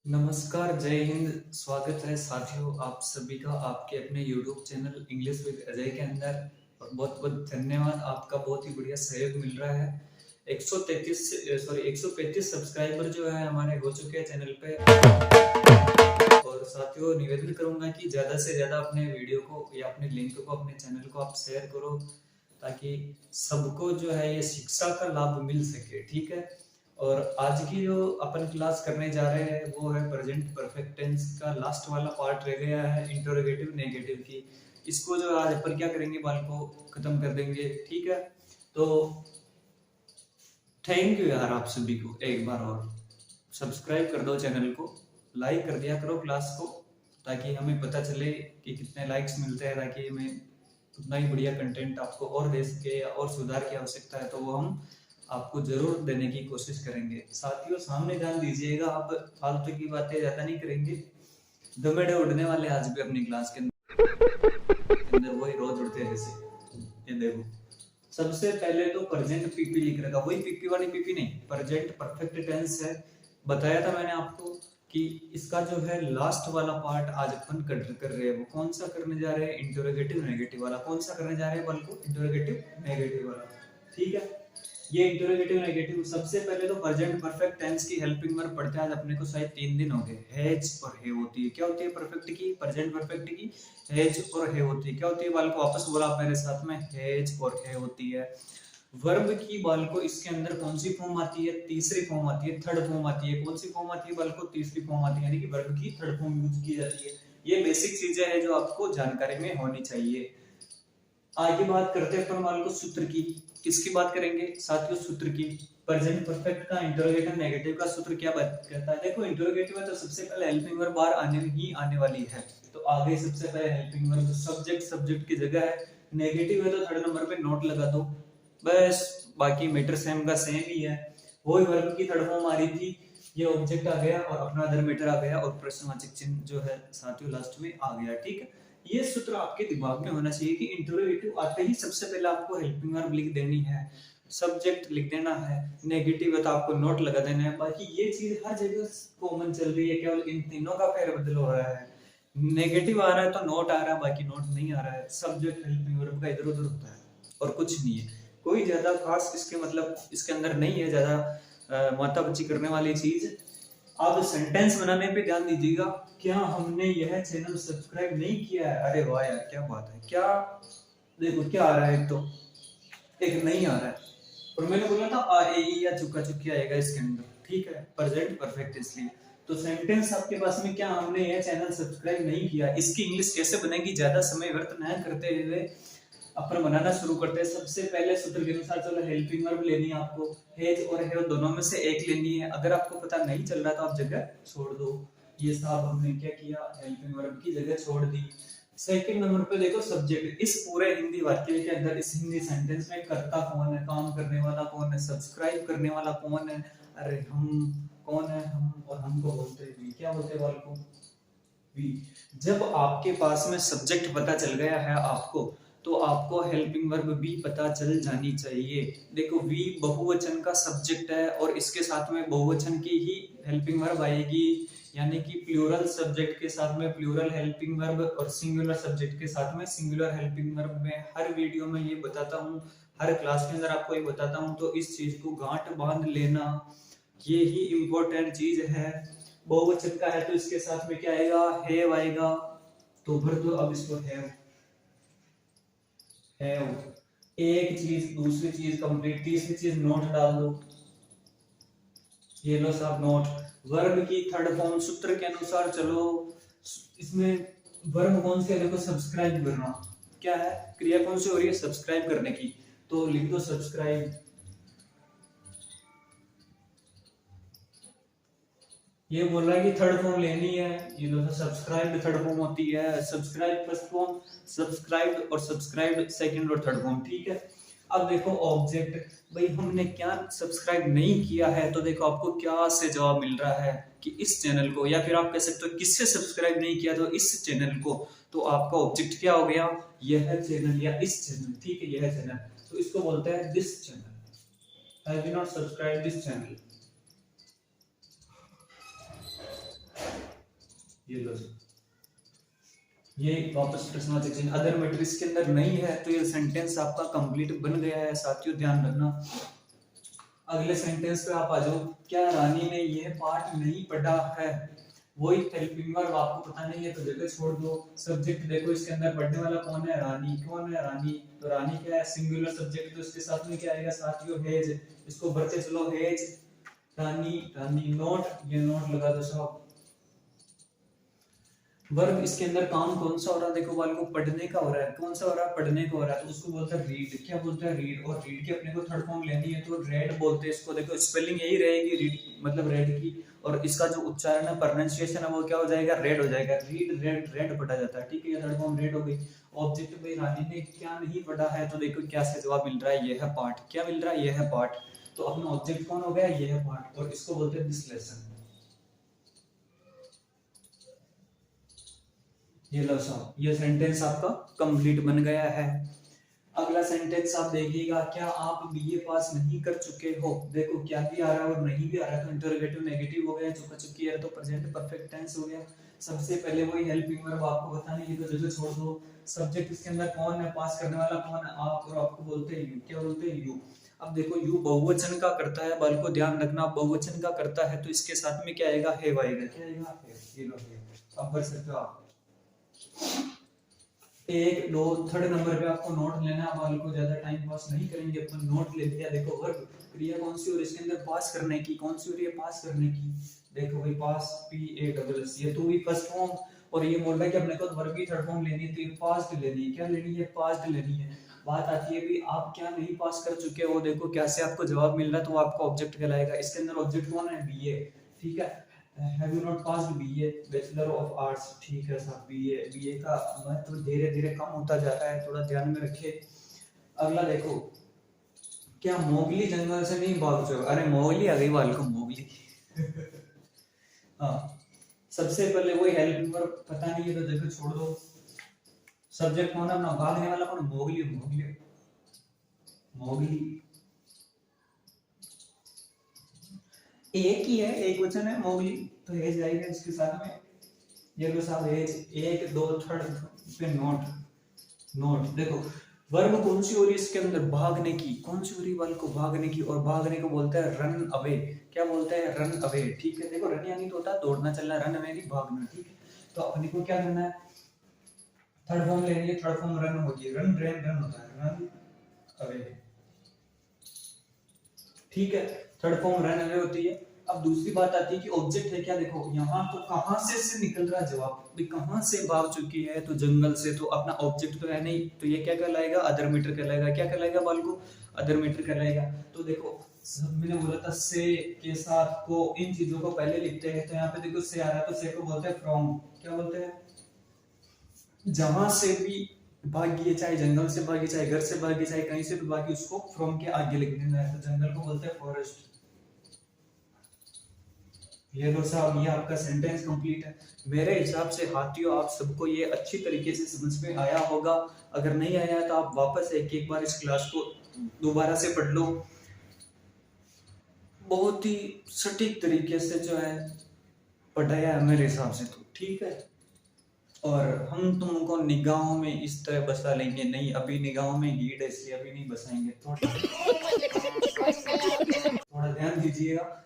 नमस्कार, जय हिंद। स्वागत है साथियों आप सभी का आपके अपने YouTube channel English with Ajay के अंदर। और बहुत-बहुत धन्यवाद, आपका बहुत ही बढ़िया सहयोग मिल रहा है। 135 सब्सक्राइबर जो है हमारे हो चुके हैं चैनल पे। और साथियों निवेदन करूंगा कि ज़्यादा से ज़्यादा अपने वीडियो को या अपने लिंक को अपने चैनल को आप शेयर करो, ताकि सबको जो है ये शिक्षा का लाभ मिल सके। ठीक है। और आज की जो अपन क्लास करने जा रहे हैं वो है प्रेजेंट परफेक्ट टेंस का लास्ट वाला पार्ट रह गया है, इंटरोगेटिव नेगेटिव की। इसको जो आज अपन क्या करेंगे, बाल को खत्म कर देंगे। ठीक है। तो थैंक यू यार आप सभी को, एक बार और सब्सक्राइब कर दो चैनल को, लाइक कर दिया करो क्लास को, ताकि हमें पता चले कि कितने लाइक्स मिलते हैं, ताकि हमें उतना ही बढ़िया कंटेंट आपको और दे सके, या और सुधार की आवश्यकता है तो वो हम आपको जरूर देने की कोशिश करेंगे। साथियों सामने ध्यान दीजिएगा, आप फालतू की बातें ज्यादा नहीं करेंगे। दमेड़े उड़ने वाले आज भी अपनी क्लास के अंदर वही रोज उड़ते हैं जैसे। ये देखो, सबसे पहले तो प्रेजेंट पीपी लिख रखा, वही पीपी वाली पीपी नहीं, प्रेजेंट परफेक्ट टेंस है। बताया था मैंने आपको कि इसका जो है लास्ट वाला पार्ट आज अपन कर रहे हैं। वो कौन सा करने जा रहे हैं, इंटरोगेटिव नेगेटिव वाला। कौन सा करने जा रहे हैं बल्कि इंटरोगेटिव नेगेटिव वाला। ठीक है। ये इंटरोगेटिव नेगेटिव सबसे पहले तो प्रेजेंट परफेक्ट टेंस की हेल्पिंग वर्ब पढ़ते हैं आज अपने को, शायद 3 दिन हो गए। हैज और है होती है, क्या होती है परफेक्ट की, प्रेजेंट परफेक्ट की हैज और है होती है। क्या होती है बाल को वापस बोला आप मेरे साथ में, हैज और है होती है। वर्ब की बाल को इसके अंदर कौन सी फॉर्म आती है, तीसरी फॉर्म आती है, थर्ड फॉर्म आती है। कौन सी फॉर्म आती है बाल को, तीसरी फॉर्म आती है, यानी कि वर्ब की थर्ड फॉर्म यूज की जाती है। ये बेसिक चीजें हैं जो आपको जानकारी में होनी चाहिए। आगे बात करते हैं अपन बाल को सूत्र की। किसकी बात करेंगे साथियों, सूत्र की। प्रेजेंट परफेक्ट का इंटरोगेटिव नेगेटिव का सूत्र क्या बात करता है। देखो इंटरोगेटिव है तो सबसे पहले हेल्पिंग वर्ब बार आने वाली है, तो आगे सबसे पहले हेल्पिंग वर्ब, सब्जेक्ट की जगह है। नेगेटिव है तो थर्ड नंबर पे नोट लगा दो, बस। बाकी मैटर सेम का सेम ही है। वही वर्ब की थर्ड फॉर्म आ रही थी, ये ऑब्जेक्ट आ गया और अपना अदर मैटर आ गया, और प्रश्नवाचक चिन्ह जो है साथियों लास्ट में आ गया। ठीक है। ये सूत्र आपके दिमाग में होना चाहिए कि इंटरोगेटिव आते ही सबसे पहले आपको हेल्पिंग वर्ब लिख देनी है, सब्जेक्ट लिख देना है। नेगेटिव है तो आपको नोट लगा देना है। बाकी ये चीज हर जगह कॉमन चल रही है, केवल इन तीनों का फेरबदल हो रहा है। नेगेटिव आ रहा है तो नोट आ रहा है, बाकी नोट नहीं आ रहा है। सब्जेक्ट हेल्पिंग वर्ब का इधर उधर होता है और कुछ नहीं है। कोई ज्यादा खास इसके मतलब इसके अंदर नहीं है ज्यादा माथा बच्ची करने वाली चीज। अब सेंटेंस बनाने पे ध्यान दीजिएगा। क्या हमने यह चैनल सब्सक्राइब नहीं किया है, अरे वाह यार क्या बात है। क्या देखो क्या आ रहा है, एक तो एक नहीं आ रहा है। और मैंने बोला था आ ए ई या चुका चुकी आएगा इसके अंदर। ठीक है, प्रेजेंट परफेक्ट इसलिए। तो सेंटेंस आपके पास में, क्या हमने यह चैनल सब्सक्राइब नहीं किया, इसकी इंग्लिश कैसे बनेगी, ज्यादा समय व्यर्थ न करते हुए अपन बनाना शुरू करते हैं। सबसे पहले सूत्र के अनुसार चलो हेल्पिंग वर्ब लेनी है आपको, हैज और हैव दोनों में से एक लेनी है। अगर आपको पता नहीं चल रहा तो आप जगह छोड़ दो। ये साहब हमने क्या किया, हेल्पिंग वर्ब की जगह छोड़ दी। सेकंड नंबर पे देखो सब्जेक्ट। इस पूरे हिंदी वाक्य के अंदर, इस हिंदी सेंटेंस में करता कौन है, काम करने वाला कौन है, सब्सक्राइब करने वाला कौन है, अरे हम कौन है, हम, और हमको बोलते हैं भी, क्या बोलते हैं बाल को, वी। जब आपके पास में सब्जेक्ट पता चल गया है आपको, तो आपको हेल्पिंग वर्ब भी पता चल जानी चाहिए। देखो वी बहुवचन का सब्जेक्ट है और इसके साथ में बहुवचन की ही हेल्पिंग वर्ब आएगी, यानी कि प्लूरल सब्जेक्ट के साथ में प्लूरल हेल्पिंग वर्ब और सिंगुलर सब्जेक्ट के साथ में सिंगुलर हेल्पिंग वर्ब। में हर वीडियो में ये बताता हूँ, हर क्लास के अंदर आपको ये बताता हूँ, तो इस चीज को गांठ बांध लेना, ये ही इंपॉर्टेंट चीज है। बहुवचन का है तो इसके साथ में क्या आएगा, हैव आएगा, तो भर दो अब इसको हैव। एक चीज, दूसरी चीज कंप्लीट, तीसरी चीज नोट डाल दो, ये लो साहब नोट। वर्ब की थर्ड फॉर्म सूत्र के अनुसार चलो, इसमें वर्ब कौन से, देखो सब्सक्राइब करना, क्या है क्रिया कौन सी हो रही है, सब्सक्राइब करने की, तो लिख दो सब्सक्राइब। ये बोल रहा है कि थर्ड फॉर्म लेनी है, ये लो सब्सक्राइब थर्ड फॉर्म होती है, सब्सक्राइब फर्स्ट फॉर्म, सब्सक्राइब और सब्सक्राइब सेकंड और थर्ड फॉर्म। ठीक है। अब देखो ऑब्जेक्ट, भाई हमने क्या सब्सक्राइब नहीं किया है, तो देखो आपको क्या से जवाब मिल रहा है कि इस चैनल को, या फिर आप कह सकते हो किससे सब्सक्राइब नहीं किया, तो इस चैनल को। तो आपका ऑब्जेक्ट क्या हो गया, यह चैनल या इस चैनल। ठीक है, यह चैनल, तो इसको बोलते हैं this channel, have you not subscribe this channel. ये लो जी, ये वापस प्रश्नवाचक चिन्ह अदर मैट्रिक्स के अंदर नहीं है तो ये सेंटेंस आपका कंप्लीट बन गया है साथियों, ध्यान रखना। अगले सेंटेंस पे आप आ जाओ, क्या रानी ने यह पाठ नहीं पढ़ा है? वही हेल्पिंग वर्ब आपको पता नहीं है तो जगह छोड़ दो। सब्जेक्ट देखो इसके अंदर पढ़ने वाला कौन है? रानी। कौन है रानी? तो रानी क्या है? सिंगुलर सब्जेक्ट, तो इसके साथ में क्या आएगा साथियों? हैज। इसको बढ़ते चलो, हैज रानी, रानी नोट, ये नोट लगा दो साहब। वर्ब इसके अंदर काम कौन सा हो रहा है? देखो बालकों, पढ़ने का हो रहा है। कौन सा हो रहा है? पढ़ने का हो रहा है, तो उसको बोलता है रीड। क्या बोलता है? रीड। और रीड की अपने को थर्ड फॉर्म लेनी है तो रेड बोलते हैं इसको। देखो स्पेलिंग यही रहेगी, रीड मतलब रेड की, और इसका जो उच्चारण है, प्रोनाउंसिएशन है, वो क्या हो जाएगा? रेड हो जाएगा। रीड, रेड, रेड पढ़ा जाता है, ठीक है। थर्ड फॉर्म रेड हो गई। ऑब्जेक्ट में रानी ने क्या नहीं पढ़ा है, तो देखो क्या से जवाब मिल रहा है? ये है पाठ। क्या मिल रहा है? ये है पाठ। तो अपना ऑब्जेक्ट कौन हो गया? ये है पाठ, और इसको बोलते हैं दिस लेसन। ये लो साहब, ये सेंटेंस आपका कंप्लीट बन गया है। अगला सेंटेंस आप देखिएगा, क्या आप बीए पास नहीं कर चुके हो? देखो क्या भी आ रहा है और नहीं भी आ रहा है, तो इंटरोगेटिव नेगेटिव हो गया, चुका चुकी है तो प्रेजेंट परफेक्ट टेंस हो गया। सबसे पहले वही हेल्पिंग वर्ब आपको बताने की, तो जगह छोड़ दो। सब्जेक्ट इसके अंदर कौन है? पास करने वाला कौन है? आप, और आपको बोलते हैं यू। क्या बोलते हैं? यू। अब देखो यू बहुवचन का करता है, बाल को ध्यान रखना, बहुवचन का करता है तो इसके साथ में क्या आएगा? हैव आएगा। क्या आएगा? ये लो है। अब बढ़ सकते हो आप। एक दो थर्ड नंबर पे आपको नोट लेना है, बाल को ज्यादा टाइम पास नहीं करेंगे अपन। नोट ले लिया। देखो वर्ब क्रिया कौन सी हो रही है इसके अंदर? पास करने की। कौन सी हो रही है? पास करने की। देखो भाई, पास, पी ए डबल एस, ये तो भी फर्स्ट फॉर्म, और ये बोल रहा है कि अपने को वर्ब की थर्ड फॉर्म लेनी है, तो ये पास्ट लेनी है। क्या लेनी है? पास्ट लेनी है। बात आती है भी आप क्या नहीं पास कर चुके हो, देखो कैसे आपको जवाब मिल रहा है, तो आपका ऑब्जेक्ट कहलाएगा। इसके अंदर ऑब्जेक्ट कौन है? बीए, ठीक है। Have you not passed BA, bachelor of arts, ठीक है साहब। बीए, बीए का महत्व धीरे धीरे कम होता जा रहा है, थोड़ा ध्यान में रखिए। अगला देखो, क्या मोगली जंगल से नहीं भाग चुका? अरे मोगली आ गई बाल को, मोगली हाँ। सबसे पहले वही हेल्प पर पता नहीं है तो जगह छोड़ दो। सब्जेक्ट कौन है अपना? भागने वाला कौन? Mowgli, Mowgli, Mowgli. एक ही है, एक वचन है मोगली, तो एज आएगा इसके साथ में। ये लो साहब, एज। एक दो थर्ड पे नोट, नोट। देखो वर्ब कौन सी हो रही है इसके अंदर? भागने की। कौन सी हो रही है बाल को? भागने की, और भागने को बोलते हैं रन अवे। क्या बोलते हैं? रन अवे, ठीक है। देखो रन यानी तो होता है दौड़ना चलना, रन अवे नहीं भागना, ठीक है। तो अपने को क्या करना है? थर्ड फॉर्म लेनी है। थर्ड फॉर्म रन होगी, रन ड्रेन रन होता है, रन अवे, ठीक है। थर्ड फॉर्म रन अवे होती है। अब दूसरी बात आती है कि ऑब्जेक्ट है क्या? देखो यहाँ तो कहां से निकल रहा है जवाब, भी कहां से भाग चुकी है, तो जंगल से, तो अपना ऑब्जेक्ट तो है नहीं, तो ये क्या कहलाएगा? अदर मीटर कहलाएगा। क्या कहलाएगा बाल को? अदर मीटर कहलाएगा। तो देखो मैंने बोला था से के साथ को, इन चीजों को पहले लिखते हैं, तो यहाँ पे देखो से आ रहा है तो से को बोलते हैं फ्रॉम। क्या बोलते हैं? जहां से भी भागी, चाहे जंगल से भागी, चाहे घर से भागी, चाहे कहीं से भी भागी, उसको फ्रॉम के आगे लिख देना है। तो जंगल को बोलते हैं फॉरेस्ट। ये लो साहब, ये आपका सेंटेंस कंप्लीट है। मेरे हिसाब से हाथियों आप सबको ये अच्छी तरीके से समझ में आया होगा। अगर नहीं आया है तो आप वापस एक बार इस क्लास को दोबारा से पढ़ लो। बहुत ही सटीक तरीके से जो है पढ़ाया है मेरे हिसाब से, तो ठीक है। और हम तुमको निगाहों में इस तरह बसा लेंगे, नहीं अभी निगाहों में लीड है इसलिए अभी नहीं बसाएंगे, थोड़ा ध्यान दीजिएगा।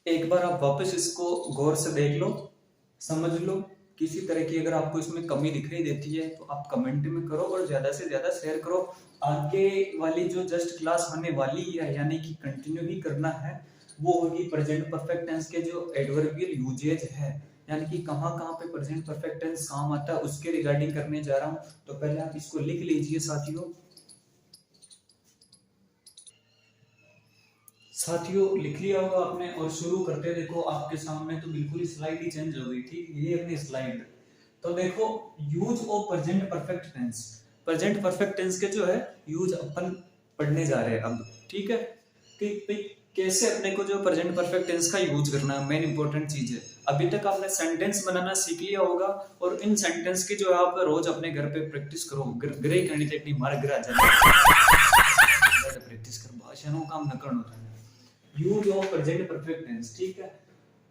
एक बार आप वापस इसको गौर से देख लो, समझ लो। किसी तरह की अगर आपको इसमें कमी दिखाई देती है तो आप कमेंट में करो, और ज्यादा से ज्यादा शेयर करो। आगे वाली जो जस्ट क्लास होने वाली है, यानी कि कंटिन्यू ही करना है, वो होगी प्रेजेंट परफेक्ट टेंस के जो एडवर्बियल यूजेज है, यानी कि कहाँ कहाँ पे प्रेजेंट परफेक्ट टेंस काम आता है, उसके रिगार्डिंग करने जा रहा हूँ। तो पहले आप इसको लिख लीजिए साथियों। लिख लिया होगा आपने, और शुरू करते देखो आपके सामने तो बिल्कुल ही स्लाइड ही चेंज हो गई थी, ये अपनी स्लाइड। तो देखो use of present perfect tense, present perfect tense के जो है यूज अपन पढ़ने जा रहे हैं अब, ठीक है। कि कैसे अपने को जो प्रेजेंट परफेक्ट टेंस का यूज करना है, मेन इंपॉर्टेंट चीज है। अभी तक आपने सेंटेंस बनाना सीख लिया होगा, और इन सेंटेंस की जो है आप रोज अपने घर पे प्रैक्टिस करो। ग्रे करनी टेक्निक मार ग्रा जाना प्रैक्टिस कर, भाषा नो काम न करना। Use of present perfect tense, ठीक है।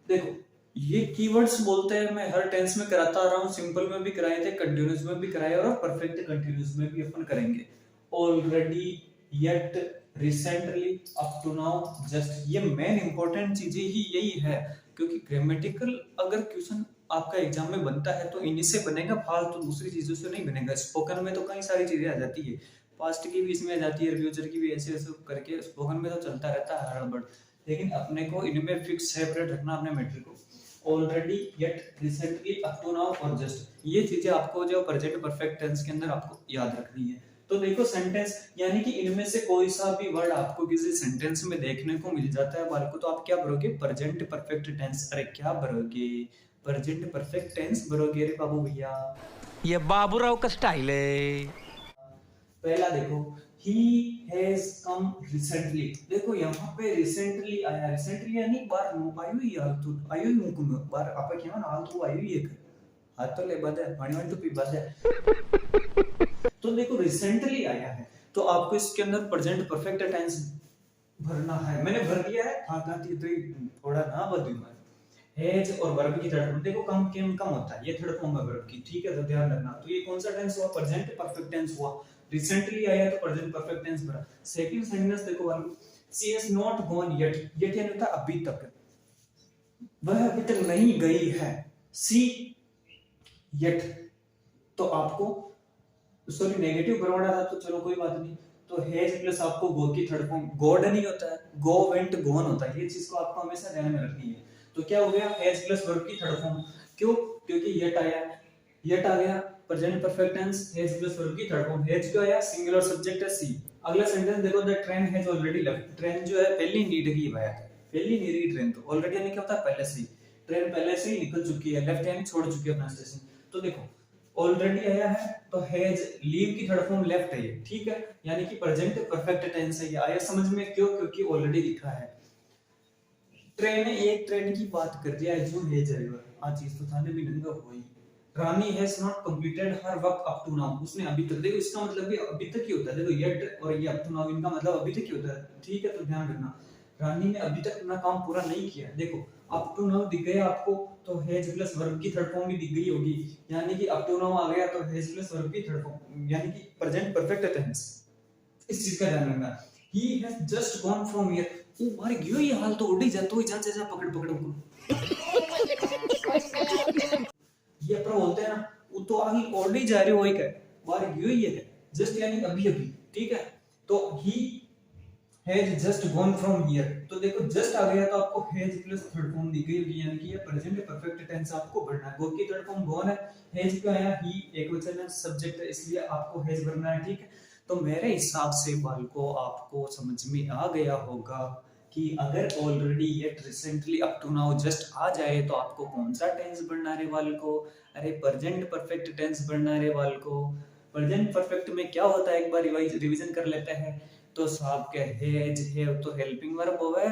देखो ये कीवर्ड्स बोलते हैं, मैं हर टेंस में कराता आ रहा हूँ, सिंपल में भी कराए थे, कंटिन्यूअस में भी कराए और परफेक्ट कंटिन्यूअस में भी अपन करेंगे। Already, yet, recently, up to now, just, ये मेन इंपॉर्टेंट चीजें ही यही है, क्योंकि ग्रामेटिकल अगर क्वेश्चन आपका एग्जाम में बनता है तो इन्हीं से बनेगा, फालतू दूसरी चीजों से नहीं बनेगा। स्पोकन में तो कई सारी चीजें आ जाती है, पास्ट की भी इसमें आ जाती है, फ्यूचर की भी, ऐसे ऐसे करके स्पोकन में तो चलता रहता है हड़बड़, लेकिन अपने को इनमें फिक्स सेपरेट रखना अपने मैटर को। Already, yet, recently, up to now और जस्ट, ये चीजें आपको जो प्रेजेंट परफेक्ट टेंस के अंदर आपको याद रखनी है। तो देखो सेंटेंस, यानी कि इनमें से कोई सा भी वर्ड आपको किसी सेंटेंस में देखने को मिल जाता है बालको, तो आप क्या भरोगे? Present perfect tense. अरे क्या भरोगे? प्रेजेंट परफेक्ट टेंस भरोगे रे बाबू भैया। ये बाबूराव का स्टाइल है। पहला देखो, he has come recently, देखो यहाँ पे recently आया, recently यानी बार नु आयु ही हाल तो आयु ही मुकुम बार आपा क्या ना हाल तो आयु ही एक हाथ तो ले बदे पानी वाली तो पी बदे। तो देखो रिसेंटली आया है, तो आपको इसके अंदर प्रेजेंट परफेक्ट टेंस भरना है। मैंने भर दिया है, हाँ कहती तो थोड़ा ना बदलू मैं। हैज और वर्ब की थर्ड फॉर्म, देखो कम केम कम होता है, ये थर्ड फॉर्म है वर्ब की, ठीक है, तो ध्यान रखना। तो ये कौन सा टेंस हुआ? प्रेजेंट परफेक्ट टेंस हुआ। रिसेंटली आया तो प्रेजेंट परफेक्ट टेंस भरा। सेकंड सेंटेंस देखो verb, she has not gone yet, yet यानी होता अभी तक, वह अभी तक नहीं गई है। सी येट, तो आपको सॉरी नेगेटिव बरवाड़ा था, तो चलो कोई बात नहीं, तो हैज प्लस आपको गो की थर्ड फॉर्म गॉड नहीं होता है, गो वेंट गॉन होता है, ये चीज को आपको हमेशा ध्यान में रखनी है। तो क्या हो गया? हैज प्लस वर्ब की थर्ड फॉर्म, क्यों? क्योंकि येट आया, येट आ गया, present perfect tense, has plus verb की थर्ड फॉर्म, हैज क्यों आया? सिंगुलर सब्जेक्ट है सी। अगला सेंटेंस देखो, the train has already left, train जो है पहली नीड की आया है, पहली नीड ट्रेन, तो ऑलरेडी यानी क्या होता है? पहले से ही, ट्रेन पहले से ही निकल चुकी है, लेफ्ट यानी छोड़ चुकी है अपना स्टेशन। तो देखो ऑलरेडी आया है, तो हैज, लीव की थर्ड फॉर्म लेफ्ट है ये, ठीक है, यानी कि प्रेजेंट परफेक्ट टेंस है ये। आया समझ में? क्यों? क्योंकि ऑलरेडी लिखा है। ट्रेन, एक ट्रेन की बात कर दिया है जो है ड्राइवर, आज चीज तो थाने भी नंगा हुई। Rani has not completed her work up to now, उसने अभी तक, देखो इसका मतलब भी अभी तक ही होता है, देखो येट और ये अप टू नाउ इनका मतलब अभी तक ही होता है, ठीक है, तो ध्यान रखना। रानी ने अभी तक अपना काम पूरा नहीं किया, देखो अप टू नाउ दिख गया आपको, तो हैज प्लस वर्ब की थर्ड फॉर्म भी दिख गई होगी, यानी कि अप टू नाउ आ गया, तो हैज प्लस वर्ब की थर्ड फॉर्म, यानी कि प्रेजेंट परफेक्ट टेंस। इस चीज का ध्यान रखना। He has just gone from here, वो मारे गयो, ये हाल तो उड़ ही जातो ही, जा जा पकड़ पकड़ उनको। ये अपना बोलते हैं ना, वो तो आगे उड़ ही जा रहे हो, एक है बाहर गयो ही है, जस्ट यानी अभी अभी, ठीक है। तो he has just gone from here, तो देखो जस्ट आ गया, तो आपको हैज प्लस थर्ड फॉर्म दी गई होगी, यानी कि ये प्रेजेंट परफेक्ट टेंस आपको भरना है। गो की थर्ड फॉर्म गॉन है, हैज पे आया ही, एक वचन है, सब्जेक्ट है, इसलिए आपको हैज भरना है, ठीक है। तो मेरे हिसाब से बालको आपको समझ में आ गया होगा कि अगर already, yet, recently, up to now, just आ जाए तो आपको कौन सा टेंस भरना है बालको? अरे प्रेजेंट परफेक्ट टेंस भरना है बालको। प्रेजेंट परफेक्ट में क्या होता है, एक बार रिवीजन कर लेते हैं। तो साहब के हैज है तो हेल्पिंग वर्ब होवे,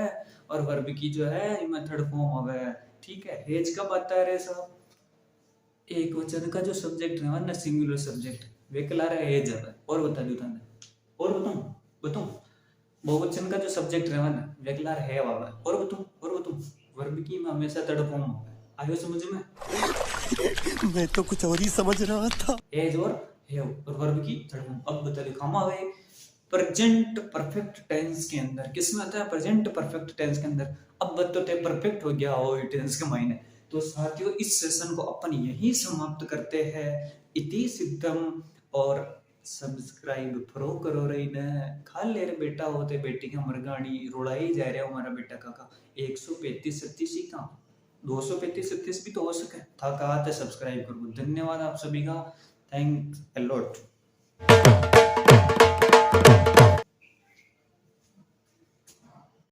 और वर्ब की जो है मेथड फॉर्म होवे, ठीक है। हैज कब आता है रे साहब? एक वचन का जो सब्जेक्ट है ना, सिंगुलर सब्जेक्ट, वे कला रहा है हैज है। और बता दूं थाने, और बताऊं बहुवचन का जो सब्जेक्ट है ना, वे कला रहा है वाला, और बताऊं वर्ब की में हमेशा थर्ड फॉर्म होवे। आयो समझ में? मैं तो कुछ और ही समझ रहा था। हैज और हैव और वर्ब की थर्ड फॉर्म। अब बता दो खामा है प्रेजेंट परफेक्ट टेंस के अंदर किस में आता है? प्रेजेंट परफेक्ट टेंस के अंदर। अब बतौते परफेक्ट हो गया हो टेंस के मायने। तो साथियों इस सेशन को अपन यही समाप्त करते हैं। इति सिद्धम, और सब्सक्राइब फरो करो रही न खा ले रे बेटा होते बेटी का मरगाड़ी रोड़ाई जा रहा हमारा बेटा काका 135-36 ही का 235-36 भी तो हो सके था कहा था। सब्सक्राइब करो। धन्यवाद आप सभी का। Thanks a lot.